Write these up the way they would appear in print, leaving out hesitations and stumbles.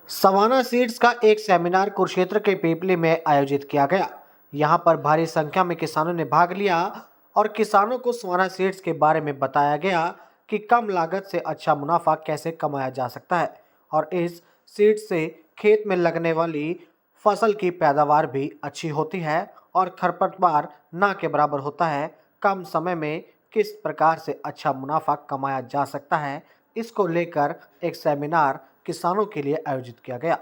Savanna seeds का एक seminar Kurukshetra के पीपली में आयोजित किया गया। यहां पर भारी संख्या में किसानों ने भाग लिया और किसानों को सवाना सीड्स के बारे में बताया गया कि कम लागत से अच्छा मुनाफा कैसे कमाया जा सकता है और इस सीड से खेत में लगने वाली फसल की पैदावार भी अच्छी होती है और खरपतवार ना के बराबर होता है। कम समय में किस प्रकार से अच्छा मुनाफा कमाया जा सकता है, इसको लेकर एक सेमिनार किसानों के लिए आयोजित किया गया।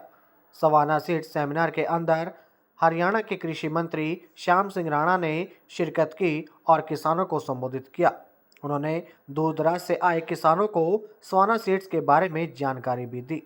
सवाना सीड्स सेमिनार के अंदर हरियाणा के कृषि मंत्री श्याम सिंह राणा ने शिरकत की और किसानों को संबोधित किया। उन्होंने दूर दराज से आए किसानों को सवाना सीड्स के बारे में जानकारी भी दी।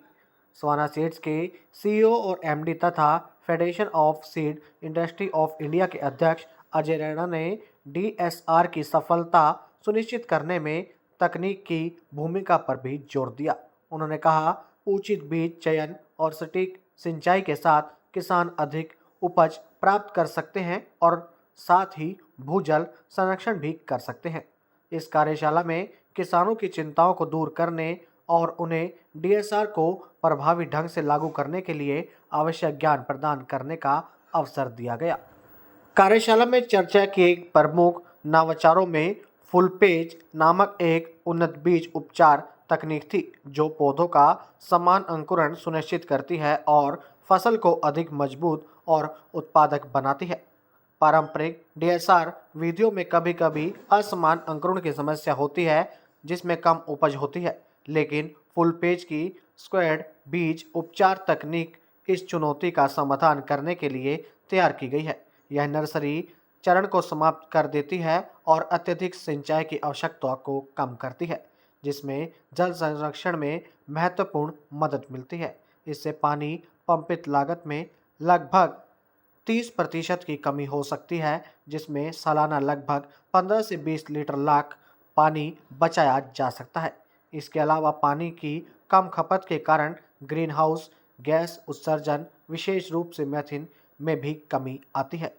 सवाना सीड्स के सीईओ और एमडी तथा federation of seed industry of India के अध्यक्ष अजय रैना ने डीएसआर की सफलता सुनिश्चित करने में तकनीक की भूमिका पर भी जोर दिया। उन्होंने कहा, उचित बीज चयन और सटीक सिंचाई के साथ किसान अधिक उपज प्राप्त कर सकते हैं और साथ ही भूजल संरक्षण भी कर सकते हैं। इस कार्यशाला में किसानों की चिंताओं को दूर करने और उन्हें डीएसआर को प्रभावी ढंग से लागू करने के लिए आवश्यक ज्ञान प्रदान करने का अवसर दिया गया। कार्यशाला में चर्चा के प्रमुख नवाचारों में फुल पेज नामक एक उन्नत बीज उपचार तकनीक थी, जो पौधों का समान अंकुरण सुनिश्चित करती है और फसल को अधिक मजबूत और उत्पादक बनाती है। पारंपरिक डीएसआर विधियों में कभी कभी असमान अंकुरण की समस्या होती है, जिसमें कम उपज होती है, लेकिन फुल पेज की स्क्वायर्ड बीज उपचार तकनीक इस चुनौती का समाधान करने के लिए तैयार की गई है। यह नर्सरी चरण को समाप्त कर देती है और अत्यधिक सिंचाई की आवश्यकता को कम करती है, जिसमें जल संरक्षण में महत्वपूर्ण मदद मिलती है। इससे पानी पंपित लागत में लगभग 30% की कमी हो सकती है, जिसमें सालाना लगभग 15 से 20 लीटर लाख पानी बचाया जा सकता है। इसके अलावा पानी की कम खपत के कारण ग्रीन हाउस गैस उत्सर्जन, विशेष रूप से मीथेन में भी कमी आती है।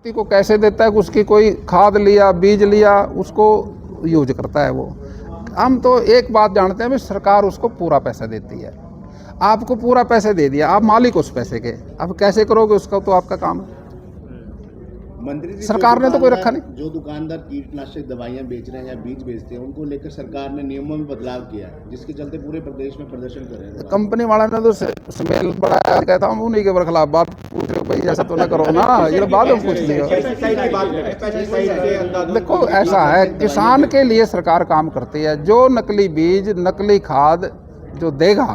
को कैसे देता है, उसकी कोई खाद लिया, बीज लिया, उसको यूज करता है। वो हम तो एक बात जानते हैं, सरकार उसको पूरा पैसा देती है। आपको पूरा पैसे दे दिया, आप मालिक उस पैसे के, अब कैसे करोगे उसका, तो आपका काम है। मंत्री जी, सरकार ने तो कोई रखा नहीं। जो दुकानदार कीटनाशक दवाइयां बेच रहे हैं या बीज बेचते हैं, उनको लेकर सरकार ने नियमों में बदलाव किया है, जिसके चलते पूरे प्रदेश में प्रदर्शन कर रहे हैं। कंपनी वाला ने तो स्मेल बढ़ाया, कहता हूँ उन्हीं के खिलाफ बात पूछ रहे हो भाई, ऐसा तो ना करो ना, ये बाद में पूछ लियो। देखो ऐसा है, किसान के लिए सरकार काम करती है। जो नकली बीज, नकली खाद जो देगा,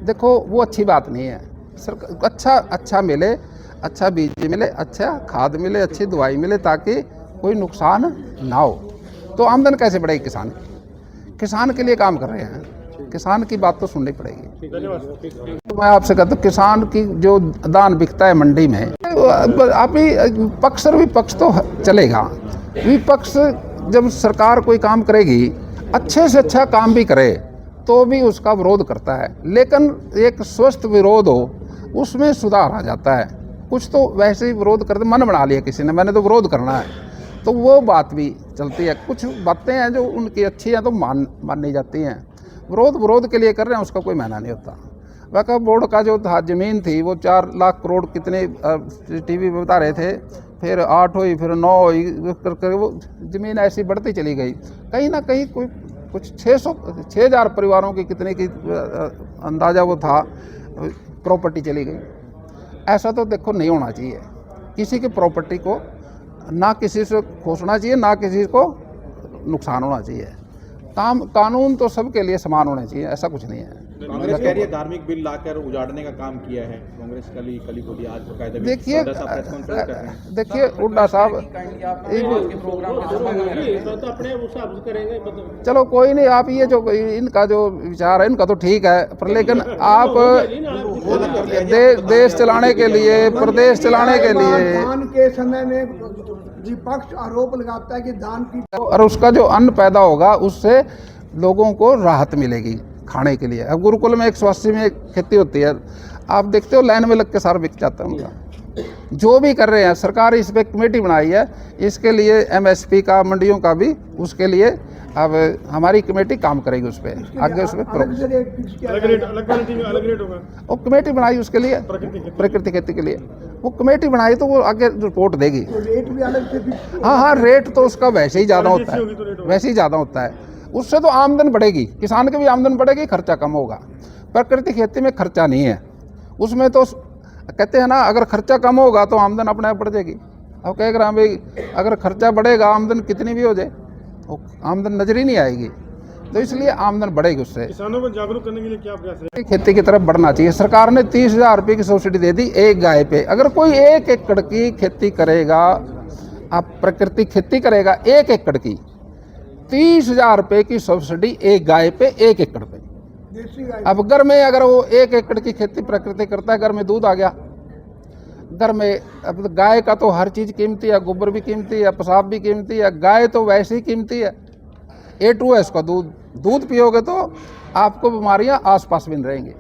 देखो वो अच्छी बात नहीं है। अच्छा मिले, अच्छा बीज मिले, अच्छा खाद मिले, अच्छी दवाई मिले, ताकि कोई नुकसान ना हो। तो आमदन कैसे बढ़ेगी किसान की? किसान के लिए काम कर रहे हैं, किसान की बात तो सुननी पड़ेगी। तो मैं आपसे कहता हूँ, किसान की जो दान बिकता है मंडी में, आप ही पक्ष और विपक्ष तो चलेगा। विपक्ष जब सरकार कोई काम करेगी, अच्छे से अच्छा काम भी करे, तो भी उसका विरोध करता है। लेकिन एक स्वस्थ विरोध हो, उसमें सुधार आ जाता है। कुछ तो वैसे ही विरोध करते, मन बना लिया किसी ने, मैंने तो विरोध करना है, तो वो बात भी चलती है। कुछ बातें हैं जो उनकी अच्छी हैं तो मानी जाती हैं। विरोध के लिए कर रहे हैं, उसका कोई मायना नहीं होता। वक्फ बोर्ड का जो था, ज़मीन थी वो 4 लाख करोड़ कितने टीवी में बता रहे थे, फिर 8 हुई, फिर 9 हुई, करके वो ज़मीन ऐसी बढ़ती चली गई। कहीं ना कहीं कुछ 6,000 परिवारों की कितने की अंदाज़ा वो था, प्रॉपर्टी चली गई। ऐसा तो देखो नहीं होना चाहिए। किसी की प्रॉपर्टी को ना किसी से खोसना चाहिए, ना किसी को नुकसान होना चाहिए। कानून तो सबके लिए समान होने चाहिए, ऐसा कुछ नहीं है। कांग्रेस कह रही है धार्मिक बिल लाकर उजाड़ने का काम किया है कांग्रेस। कली बोली आज बकायदा। देखिए हुड्डा साहब, चलो कोई नहीं, आप ये जो इनका जो विचार है, इनका तो ठीक है, पर लेकिन आप देश चलाने के लिए, प्रदेश चलाने के लिए के समय में विपक्ष आरोप लगाता है कि दान की, और उसका जो अन्न पैदा होगा उससे लोगों को राहत मिलेगी खाने के लिए। अब गुरुकुल में 180 में खेती होती है, आप देखते हो लाइन में लग के सारा बिक जाता है उनका। जो भी कर रहे हैं, सरकार इस पर कमेटी बनाई है, इसके लिए एमएसपी का, मंडियों का भी उसके लिए अब हमारी कमेटी काम करेगी उस पर, आगे उस पर अलग से रेट फिक्स किया जाएगा। अलग रेट होगा वो कमेटी बनाई उसके लिए, प्राकृतिक खेती के लिए वो कमेटी बनाई तो वो आगे रिपोर्ट देगी। तो रेट भी अलग से फिक्स। हाँ, रेट तो उसका वैसे ही ज़्यादा होता है, वैसे ही ज़्यादा होता है। उससे तो आमदन बढ़ेगी, किसान की भी आमदन बढ़ेगी, खर्चा कम होगा। प्राकृतिक खेती में खर्चा नहीं है, उसमें तो कहते हैं ना, अगर खर्चा कम होगा तो आमदन अपने आप बढ़ जाएगी। अब कह रहा भाई अगर खर्चा बढ़ेगा, आमदन कितनी भी हो जाए, वो आमदन नजर ही नहीं आएगी। तो इसलिए आमदन बढ़ेगी उससे। किसानों को जागरूक करने के लिए क्या प्रयास है? खेती की तरफ बढ़ना चाहिए। सरकार ने 30,000 रुपये की सब्सिडी दे दी एक गाय पे। अगर कोई 1 एकड़ की खेती करेगा, आप प्राकृतिक खेती करेगा 1 एकड़ की, 30,000 रुपये की सब्सिडी एक गाय पे 1 एकड़ पे। देसी गाय। अब घर में अगर वो 1 एकड़ की खेती प्राकृतिक करता है, घर में दूध आ गया, घर में अब गाय का तो हर चीज़ कीमती है, गोबर भी कीमती है, पेशाब भी कीमती है, गाय तो वैसे ही कीमती है। A2S का दूध पियोगे तो आपको बीमारियां आसपास भी नहीं रहेंगी।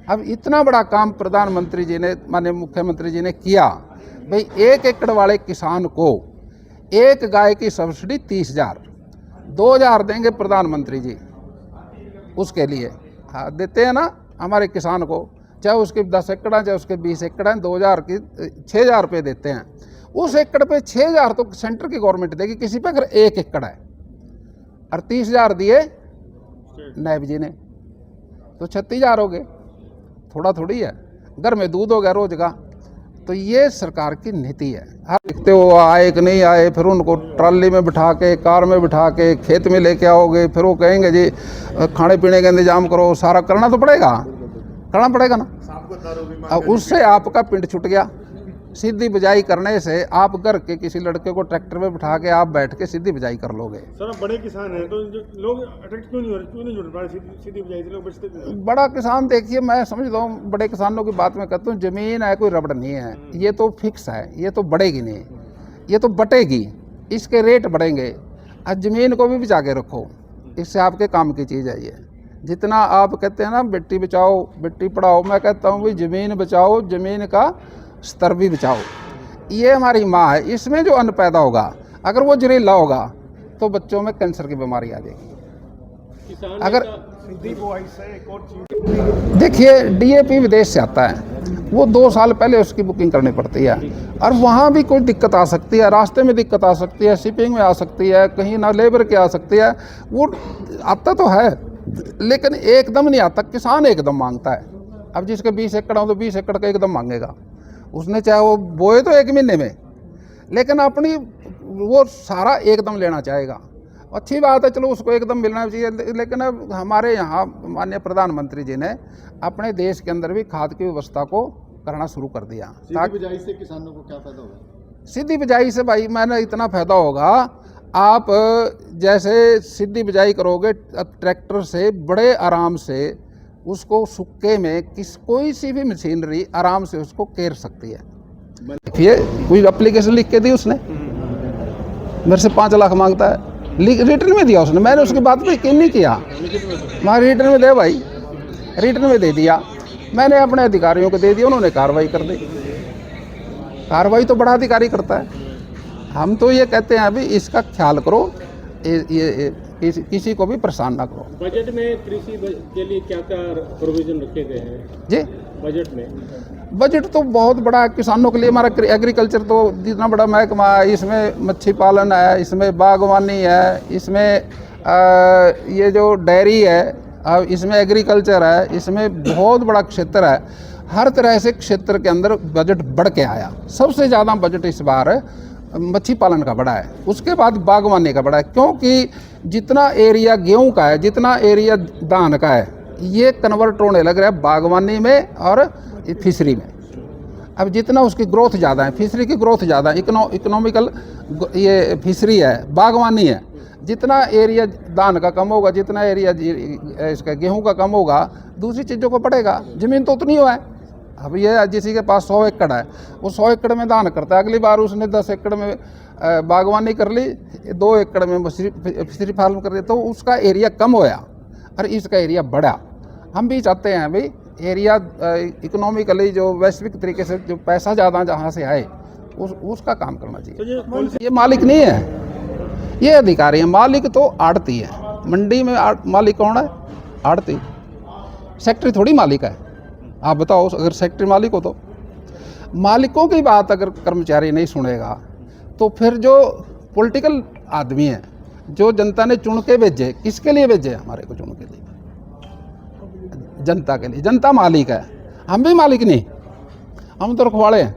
अब इतना बड़ा काम प्रधानमंत्री जी ने, माननीय मुख्यमंत्री जी ने किया, भाई 1 एकड़ वाले किसान को एक गाय की सब्सिडी 30,000, 2,000 देंगे प्रधानमंत्री जी उसके लिए। हाँ, देते हैं ना हमारे किसान को, चाहे उसके 10 एकड़ है, चाहे उसके 20 एकड़ है, 2,000 की 6,000 रुपये देते हैं। उस एकड़ पे 6,000 तो सेंटर की गवर्नमेंट देगी किसी पे, अगर 1 एकड़ है, और 30,000 दिए नायब जी ने, तो 36,000 हो गए। थोड़ा थोड़ी है, घर में दूध हो गया रोज का। तो ये सरकार की नीति है। हर देखते हो आए कि नहीं आए, फिर उनको ट्राली में बिठा के, कार में बिठा के खेत में लेके आओगे, फिर वो कहेंगे जी खाने पीने का इंतजाम करो, सारा करना तो पड़ेगा, करना पड़ेगा ना। अब उससे आपका पिंड छूट गया। सीधी बिजाई करने से आप घर के किसी लड़के को ट्रैक्टर में बिठा के आप बैठ के सीधी बिजाई कर लोगे। सर आप बड़े किसान हैं तो जो लोग अट्रैक्ट क्यों नहीं हो रहे, क्यों नहीं जुड़ पा रहे सीधी बिजाई से? लोग बचते क्यों हैं? बड़ा किसान देखिए, मैं समझता हूँ बड़े किसानों की बात मैं कहता हूँ, जमीन है कोई रबड़ नहीं है, ये तो फिक्स है, ये तो बढ़ेगी नहीं, ये तो बटेगी, इसके रेट बढ़ेंगे। आज जमीन को भी बचा के रखो, इससे आपके काम की चीज़ है ये। जितना आप कहते हैं ना बेटी बचाओ बेटी पढ़ाओ, मैं कहता हूँ भाई जमीन बचाओ, जमीन का स्तर भी बचाओ। ये हमारी माँ है, इसमें जो अन्न पैदा होगा अगर वो जहरीला होगा तो बच्चों में कैंसर की बीमारी आ जाएगी। अगर देखिए DAP विदेश से आता है, वो 2 साल पहले उसकी बुकिंग करनी पड़ती है, और वहाँ भी कोई दिक्कत आ सकती है, रास्ते में दिक्कत आ सकती है, शिपिंग में आ सकती है, कहीं ना लेबर की आ सकती है। वो आता तो है लेकिन एकदम नहीं आता। किसान एकदम मांगता है। अब जिसके 20 एकड़ हो तो 20 एकड़ का एकदम मांगेगा, उसने चाहे वो बोए तो 1 महीने में, लेकिन अपनी वो सारा एकदम लेना चाहेगा। अच्छी बात है, चलो उसको एकदम मिलना चाहिए, लेकिन अब हमारे यहाँ माननीय प्रधानमंत्री जी ने अपने देश के अंदर भी खाद की व्यवस्था को करना शुरू कर दिया। सीधी बिजाई से किसानों को क्या फायदा होगा? सीधी बिजाई से भाई मैंने इतना फायदा होगा, आप जैसे सीधी बिजाई करोगे ट्रैक्टर से बड़े आराम से उसको सुक्के में कोई सी भी मशीनरी आराम से उसको केर सकती है। देखिए कोई एप्लीकेशन लिख के दी उसने, मेरे से 5 लाख मांगता है, रिटर्न में दिया उसने, मैंने उसकी बात पे यकीन नहीं किया, मैं रिटर्न में दे भाई, रिटर्न में दे दिया, मैंने अपने अधिकारियों को दे दिया, उन्होंने कार्रवाई कर दी। कार्रवाई तो बड़ा अधिकारी करता है। हम तो ये कहते हैं अभी इसका ख्याल करो, ये किसी को भी परेशान ना करो। बजट में कृषि के लिए क्या क्या प्रोविजन रखे गए हैं जी? बजट में? बजट तो बहुत बड़ा है किसानों के लिए। हमारा एग्रीकल्चर तो जितना बड़ा महकमा है, इसमें मच्छी पालन है, इसमें बागवानी है, इसमें ये जो डेयरी है, इसमें एग्रीकल्चर है, इसमें बहुत बड़ा क्षेत्र है। हर तरह से क्षेत्र के अंदर बजट बढ़ के आया। सबसे ज़्यादा बजट इस बार मच्छी पालन का बड़ा है, उसके बाद बागवानी का बड़ा है, क्योंकि जितना एरिया गेहूं का है, जितना एरिया धान का है, ये कन्वर्ट होने लग रहा है बागवानी में और फिशरी में। अब जितना उसकी ग्रोथ ज़्यादा है, फिशरी की ग्रोथ ज़्यादा है, इकोनॉमिकल ये फिशरी है, बागवानी है। जितना एरिया धान का कम होगा, जितना एरिया इसका गेहूं का कम होगा, दूसरी चीज़ों को बढ़ेगा। ज़मीन तो उतनी हो है। अब ये किसी के पास 100 एकड़ है, वो 100 एकड़ में धान करता है, अगली बार उसने 10 एकड़ में बागवानी कर ली, 2 एकड़ में फिशरी फार्म कर दिया, तो उसका एरिया कम होया और इसका एरिया बढ़ा। हम भी चाहते हैं भाई एरिया इकोनॉमिकली जो वैश्विक तरीके से जो पैसा ज़्यादा जहाँ से आए उसका काम करना चाहिए। तो ये ये मालिक नहीं है, ये अधिकारी है। मालिक तो आड़ती है। मंडी में मालिक कौन है? आड़ती। सेक्रेटरी थोड़ी मालिक है। आप बताओ, अगर सेक्रेटरी मालिक हो तो मालिकों की बात अगर कर्मचारी नहीं सुनेगा तो फिर जो पॉलिटिकल आदमी है, जो जनता ने चुन के भेजे, किसके लिए भेजे? हमारे को चुन के लिए, जनता के लिए। जनता मालिक है, हम भी मालिक नहीं, हम तो रखवाले हैं।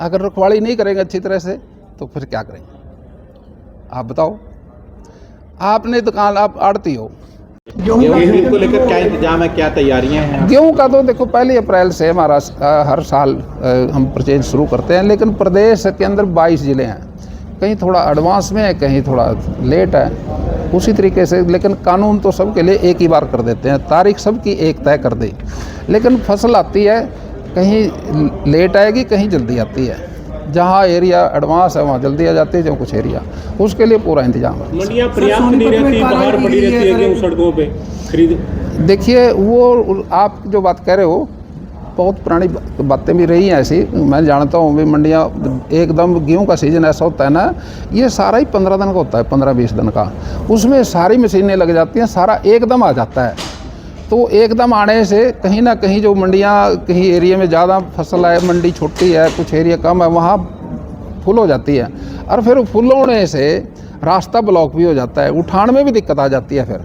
अगर रखवाली नहीं करेंगे अच्छी तरह से तो फिर क्या करेंगे? आप बताओ। आपने दुकान, आप आड़ती हो, गेहूं को लेकर क्या इंतजाम है, क्या तैयारियां हैं? गेहूं का तो देखो 1 अप्रैल से हमारा हर साल हम परचेज शुरू करते हैं, लेकिन प्रदेश के अंदर 22 ज़िले हैं, कहीं थोड़ा एडवांस में है, कहीं थोड़ा लेट है, उसी तरीके से। लेकिन कानून तो सबके लिए एक ही बार कर देते हैं, तारीख सबकी एक तय कर दी, लेकिन फसल आती है कहीं लेट आएगी, कहीं जल्दी आती है। जहाँ एरिया एडवांस है वहाँ जल्दी आ जाती है, जो कुछ एरिया, उसके लिए पूरा इंतजाम है। मंडियां पर्याप्त नहीं रहती, बाहर पड़ी रहती है गेहूं सड़कों पे खरीद। देखिए, वो आप जो बात कह रहे हो, बहुत पुरानी बातें भी रही हैं ऐसी, मैं जानता हूँ भी। मंडियाँ एकदम, गेहूं का सीज़न ऐसा होता है ना, ये सारा ही 15 दिन का होता है, 15-20 दिन का। उसमें सारी मशीनें लग जाती हैं, सारा एकदम आ जाता है। तो एकदम आने से कहीं ना कहीं जो मंडियाँ, कहीं एरिया में ज़्यादा फसल है, मंडी छोटी है, कुछ एरिया कम है, वहाँ फुल हो जाती है। और फिर फुल होने से रास्ता ब्लॉक भी हो जाता है, उठान में भी दिक्कत आ जाती है। फिर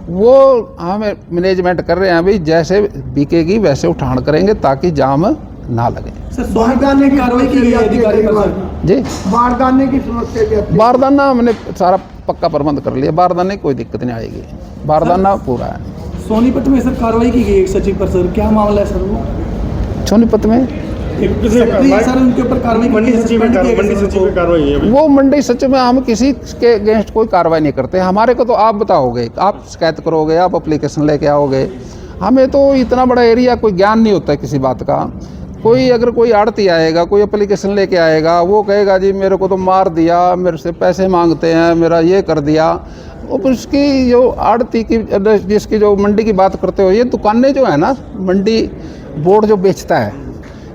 वो हम मैनेजमेंट कर रहे हैं अभी, जैसे बिकेगी वैसे उठान करेंगे ताकि जाम ना लगे। बारदाने की कार्रवाई की गई अधिकारी पर जी, बारदाने की समस्या भी आती है। बारदाना हमने सारा पक्का प्रबंध कर लिया, बारदाने की कोई दिक्कत नहीं आएगी, बारदाना पूरा है। सोनीपत में सर कार्रवाई की गई एक सचिव पर, सर क्या मामला है सर? वो सोनीपत में सर उनके ऊपर कार्रवाई, मंडी सचिव पे कार्रवाई है। वो मंडी सचिव में हम किसी के अगेंस्ट कोई कार्रवाई नहीं करते। हमारे को तो आप बताओगे, आप शिकायत करोगे, आप एप्लीकेशन लेके आओगे। हमें तो इतना बड़ा एरिया, कोई ज्ञान नहीं होता है किसी बात का। कोई अगर कोई आड़ती आएगा, कोई एप्लीकेशन लेके आएगा, वो कहेगा जी मेरे को तो मार दिया, मेरे से पैसे मांगते हैं, मेरा ये कर दिया। उसकी जो आड़ती की, जिसकी जो मंडी की बात करते हो, ये दुकानें जो है ना, मंडी बोर्ड जो बेचता है,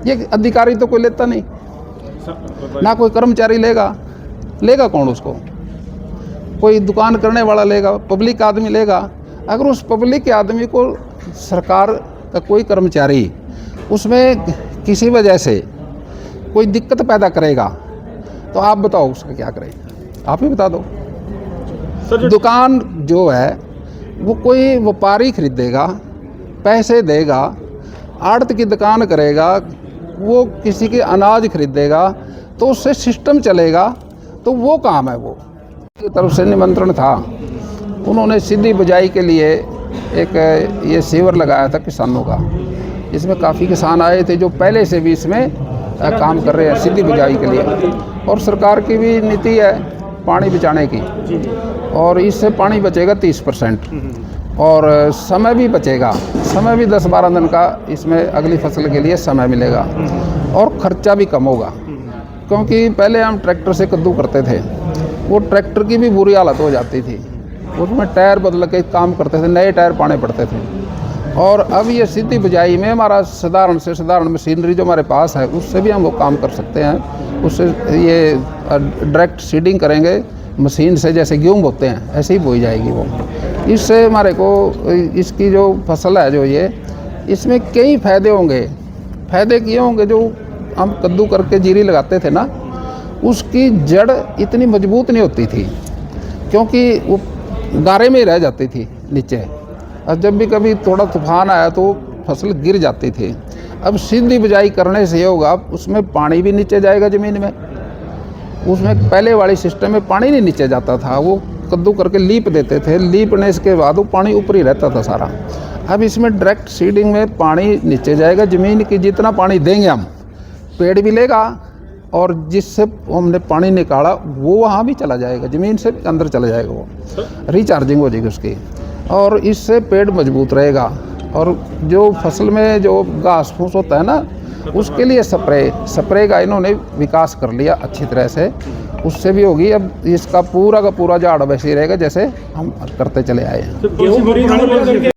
ये अधिकारी तो कोई लेता नहीं, ना कोई कर्मचारी लेगा कौन उसको? कोई दुकान करने वाला लेगा, पब्लिक आदमी लेगा। अगर उस पब्लिक के आदमी को सरकार का कोई कर्मचारी उसमें किसी वजह से कोई दिक्कत पैदा करेगा तो आप बताओ उसका क्या करेगा? आप ही बता दो। दुकान जो है वो कोई व्यापारी खरीदेगा, पैसे देगा, आड़त की दुकान करेगा, वो किसी के अनाज खरीदेगा, तो उससे सिस्टम चलेगा, तो वो काम है। वो की तरफ से निमंत्रण था, उन्होंने सीधी बुझाई के लिए एक ये शिविर लगाया था किसानों का। इसमें काफ़ी किसान आए थे जो पहले से भी इसमें काम कर रहे हैं सीधी बुझाई के लिए। और सरकार की भी नीति है पानी बचाने की, और इससे पानी बचेगा 30%, और समय भी बचेगा। समय भी 10-12 दिन का इसमें अगली फसल के लिए समय मिलेगा, और ख़र्चा भी कम होगा। क्योंकि पहले हम ट्रैक्टर से कद्दू करते थे, वो ट्रैक्टर की भी बुरी हालत हो जाती थी, उसमें टायर बदल के काम करते थे, नए टायर पाने पड़ते थे। और अब ये सीधी बुझाई में हमारा साधारण से साधारण मशीनरी जो हमारे पास है, उससे भी हम वो काम कर सकते हैं। उससे ये डायरेक्ट सीडिंग करेंगे मशीन से, जैसे गेहूँ बोते हैं ऐसे ही बोई जाएगी वो। इससे हमारे को इसकी जो फसल है, जो ये, इसमें कई फ़ायदे होंगे। फ़ायदे ये होंगे, जो हम कद्दू करके जीरी लगाते थे ना, उसकी जड़ इतनी मजबूत नहीं होती थी, क्योंकि वो गारे में ही रह जाती थी नीचे, और जब भी कभी थोड़ा तूफान आया तो फसल गिर जाती थी। अब सीधी बुझाई करने से ये होगा, उसमें पानी भी नीचे जाएगा ज़मीन में। उसमें पहले वाली सिस्टम में पानी नहीं नीचे जाता था, वो कद्दू करके लीप देते थे, लीपने के बाद वो पानी ऊपर ही रहता था सारा। अब इसमें डायरेक्ट सीडिंग में पानी नीचे जाएगा ज़मीन की, जितना पानी देंगे हम, पेड़ भी लेगा, और जिससे हमने पानी निकाला वो वहाँ भी चला जाएगा, ज़मीन से अंदर चला जाएगा, वो रिचार्जिंग हो जाएगी उसकी, और इससे पेड़ मजबूत रहेगा। और जो फसल में जो घास फूस होता है ना, उसके लिए स्प्रे का इन्होंने विकास कर लिया अच्छी तरह से, उससे भी होगी। अब इसका पूरा का पूरा झाड़ वैसे ही रहेगा जैसे हम करते चले आए हैं।